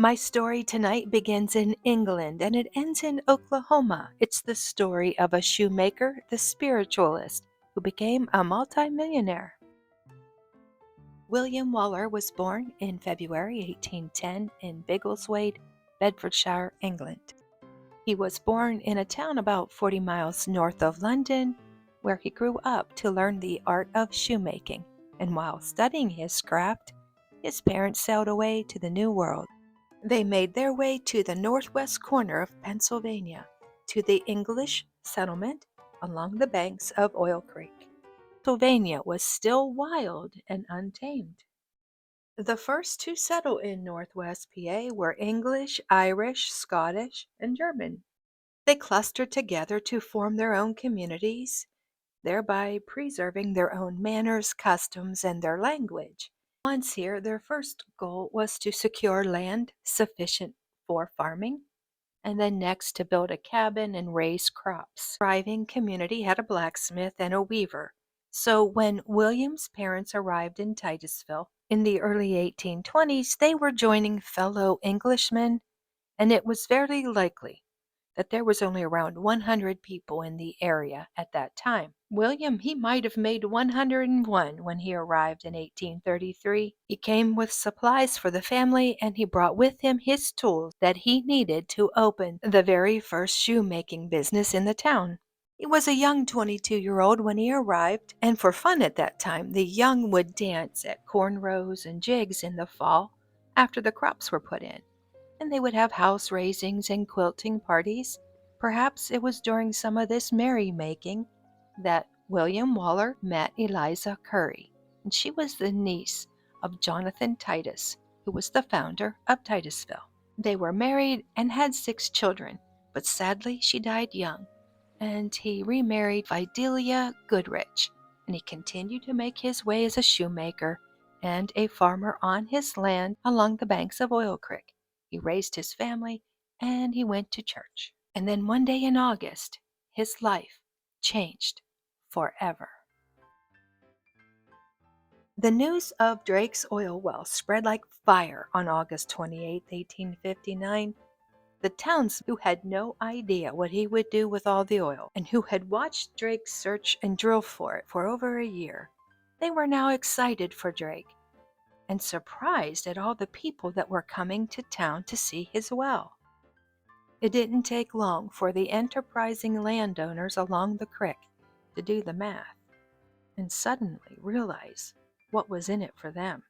My story tonight begins in England and it ends in Oklahoma. It's the story of a shoemaker, the spiritualist, who became a multimillionaire. William Waller was born in February 1810 in Biggleswade, Bedfordshire, England. He was born in a town about 40 miles north of London, where he grew up to learn the art of shoemaking. And while studying his craft, his parents sailed away to the New World. They made their way to the northwest corner of Pennsylvania, to the English settlement along the banks of Oil Creek. Pennsylvania was still wild and untamed. The first to settle in northwest PA were English, Irish, Scottish, and German. They clustered together to form their own communities, thereby preserving their own manners, customs, and their language. Once here, their first goal was to secure land sufficient for farming, and then next to build a cabin and raise crops. The thriving community had a blacksmith and a weaver. So when William's parents arrived in Titusville in the early 1820s, they were joining fellow Englishmen, and it was very likely that there was only around 100 people in the area at that time. William, he might have made 101 when he arrived in 1833. He came with supplies for the family and he brought with him his tools that he needed to open the very first shoemaking business in the town. He was a young 22-year-old when he arrived, and for fun at that time, the young would dance at cornrows and jigs in the fall after the crops were put in, and they would have house raisings and quilting parties. Perhaps it was during some of this merrymaking that William Waller met Eliza Curry, and she was the niece of Jonathan Titus, who was the founder of Titusville. They were married and had 6 children, but sadly she died young, and he remarried Fidelia Goodrich, and he continued to make his way as a shoemaker and a farmer on his land along the banks of Oil Creek. He raised his family and he went to church. And then one day in August, his life changed forever. The news of Drake's oil well spread like fire on August 28, 1859. The townsmen who had no idea what he would do with all the oil and who had watched Drake search and drill for it for over a year, they were now excited for Drake and surprised at all the people that were coming to town to see his well. It didn't take long for the enterprising landowners along the creek to do the math and suddenly realize what was in it for them.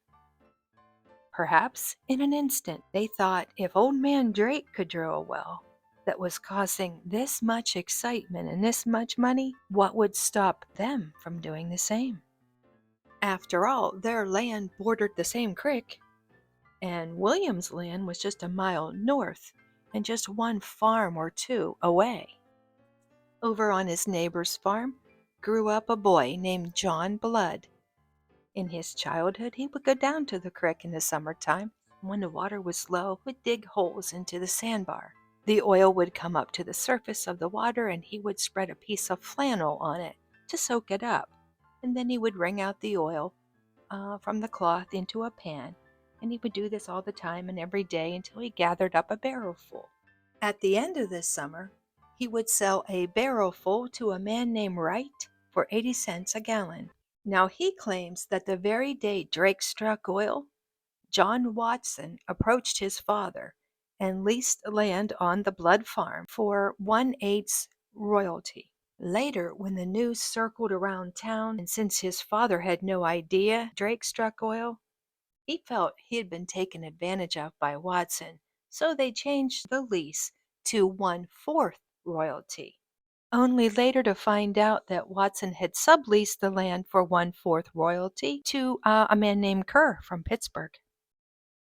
Perhaps in an instant they thought if old man Drake could drill a well that was causing this much excitement and this much money, what would stop them from doing the same? After all, their land bordered the same creek, and William's land was just a mile north and just one farm or two away. Over on his neighbor's farm grew up a boy named John Blood. In his childhood, he would go down to the creek in the summertime. When the water was low, would dig holes into the sandbar. The oil would come up to the surface of the water and he would spread a piece of flannel on it to soak it up. And then he would wring out the oil from the cloth into a pan. And he would do this all the time and every day until he gathered up a barrelful. At the end of this summer, he would sell a barrelful to a man named Wright for 80 cents a gallon. Now he claims that the very day Drake struck oil, John Watson approached his father and leased land on the Blood farm for 1/8 royalty. Later, when the news circled around town, and since his father had no idea Drake struck oil, he felt he had been taken advantage of by Watson, so they changed the lease to 1/4 royalty, only later to find out that Watson had subleased the land for 1/4 royalty to a man named Kerr from Pittsburgh.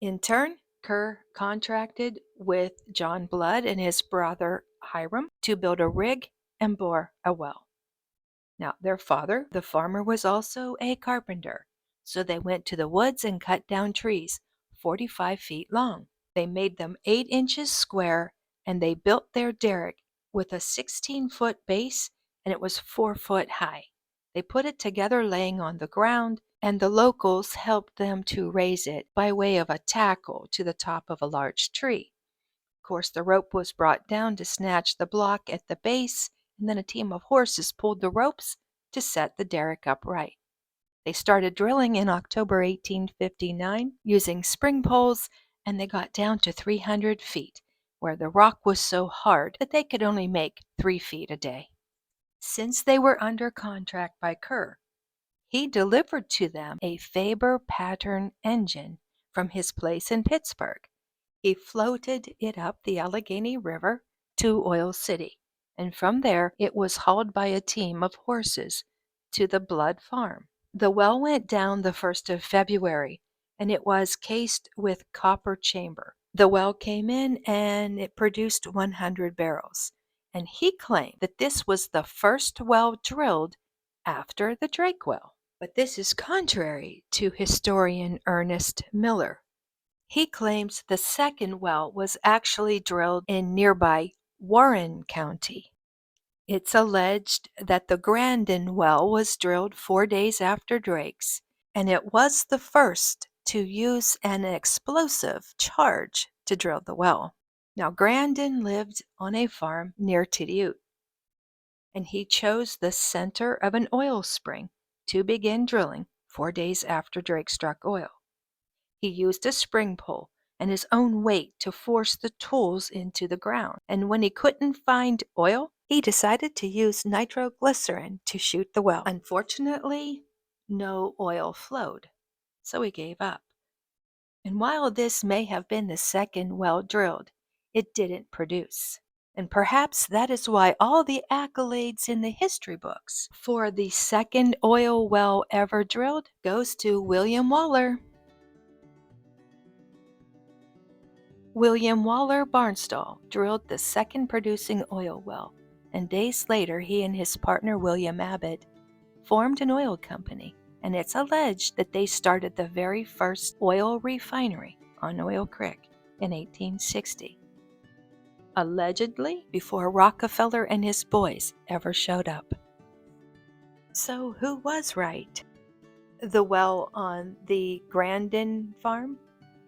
In turn, Kerr contracted with John Blood and his brother Hiram to build a rig and bore a well. Now, their father, the farmer, was also a carpenter, so they went to the woods and cut down trees 45 feet long. They made them 8 inches square, and they built their derrick with a 16-foot base, and it was 4 foot high. They put it together laying on the ground, and the locals helped them to raise it by way of a tackle to the top of a large tree. Of course, the rope was brought down to snatch the block at the base, and then a team of horses pulled the ropes to set the derrick upright. They started drilling in October 1859 using spring poles, and they got down to 300 feet, where the rock was so hard that they could only make 3 feet a day. Since they were under contract by Kerr, he delivered to them a Faber pattern engine from his place in Pittsburgh. He floated it up the Allegheny River to Oil City, and from there it was hauled by a team of horses to the Blood Farm. The well went down the 1st of February, and it was cased with copper chamber. The well came in and it produced 100 barrels, and he claimed that this was the first well drilled after the Drake well. But this is contrary to historian Ernest Miller. He claims the second well was actually drilled in nearby Warren County. It's alleged that the Grandin well was drilled 4 days after Drake's, and it was the first to use an explosive charge to drill the well. Now, Grandin lived on a farm near Titusville, and he chose the center of an oil spring to begin drilling 4 days after Drake struck oil. He used a spring pole and his own weight to force the tools into the ground, and when he couldn't find oil, he decided to use nitroglycerin to shoot the well. Unfortunately, no oil flowed, so he gave up. And while this may have been the second well drilled, it didn't produce. And perhaps that is why all the accolades in the history books for the second oil well ever drilled goes to William Waller. William Waller Barnsdall drilled the second producing oil well, and days later he and his partner William Abbott formed an oil company, and it's alleged that they started the very first oil refinery on Oil Creek in 1860. Allegedly before Rockefeller and his boys ever showed up. So who was right? The well on the Grandin farm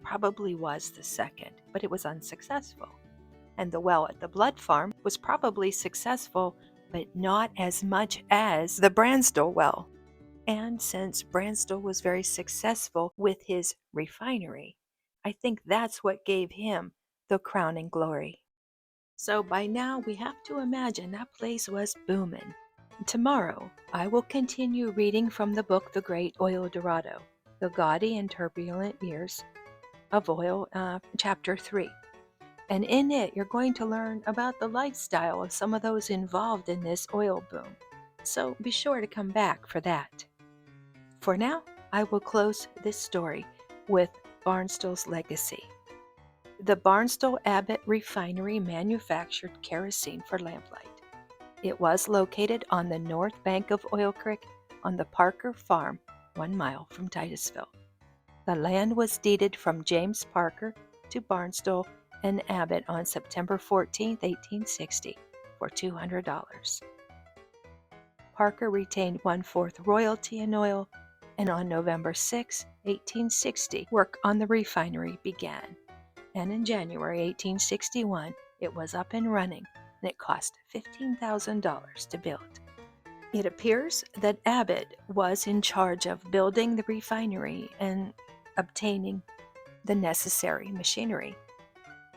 probably was the second, but it was unsuccessful. And the well at the Blood Farm was probably successful, but not as much as the Barnsdall well. And since Barnsdall was very successful with his refinery, I think that's what gave him the crowning glory. So by now we have to imagine that place was booming. Tomorrow I will continue reading from the book The Great Oil Dorado, The Gaudy and Turbulent Years of Oil, Chapter 3. And in it you're going to learn about the lifestyle of some of those involved in this oil boom. So be sure to come back for that. For now, I will close this story with Barnsdall's legacy. The Barnsdall Abbott Refinery manufactured kerosene for lamplight. It was located on the north bank of Oil Creek on the Parker Farm, 1 mile from Titusville. The land was deeded from James Parker to Barnsdall and Abbott on September 14, 1860, for $200. Parker retained 1/4 royalty in oil, and on November 6, 1860, work on the refinery began. And in January 1861, it was up and running, and it cost $15,000 to build. It appears that Abbott was in charge of building the refinery and obtaining the necessary machinery,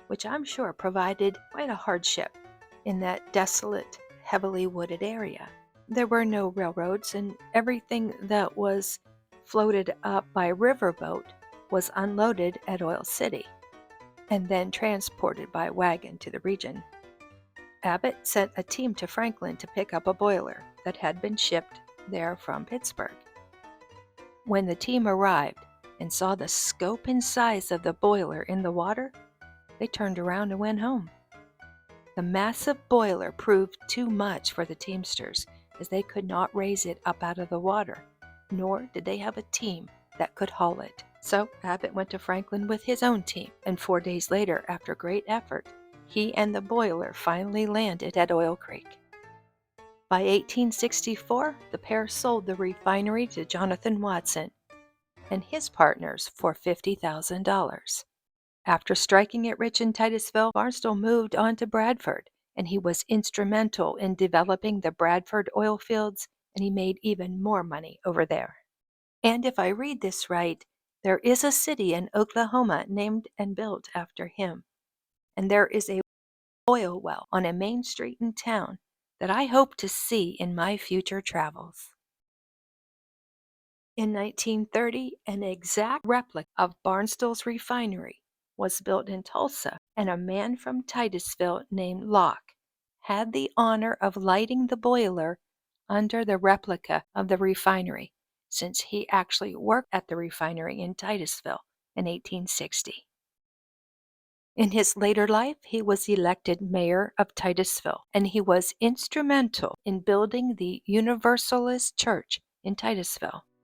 which I'm sure provided quite a hardship in that desolate, heavily wooded area. There were no railroads, and everything that was floated up by riverboat was unloaded at Oil City and then transported by wagon to the region. Abbott sent a team to Franklin to pick up a boiler that had been shipped there from Pittsburgh. When the team arrived and saw the scope and size of the boiler in the water, they turned around and went home. The massive boiler proved too much for the teamsters, as they could not raise it up out of the water, nor did they have a team that could haul it. So Abbott went to Franklin with his own team, and 4 days later, after great effort, he and the boiler finally landed at Oil Creek. By 1864, the pair sold the refinery to Jonathan Watson, and his partners for $50,000. After striking it rich in Titusville, Barnsdall moved on to Bradford, and he was instrumental in developing the Bradford oil fields, and he made even more money over there. And if I read this right, there is a city in Oklahoma named and built after him, and there is a oil well on a main street in town that I hope to see in my future travels. In 1930, an exact replica of Barnsdall's refinery was built in Tulsa, and a man from Titusville named Locke had the honor of lighting the boiler under the replica of the refinery, since he actually worked at the refinery in Titusville in 1860. In his later life, he was elected mayor of Titusville, and he was instrumental in building the Universalist Church in Titusville.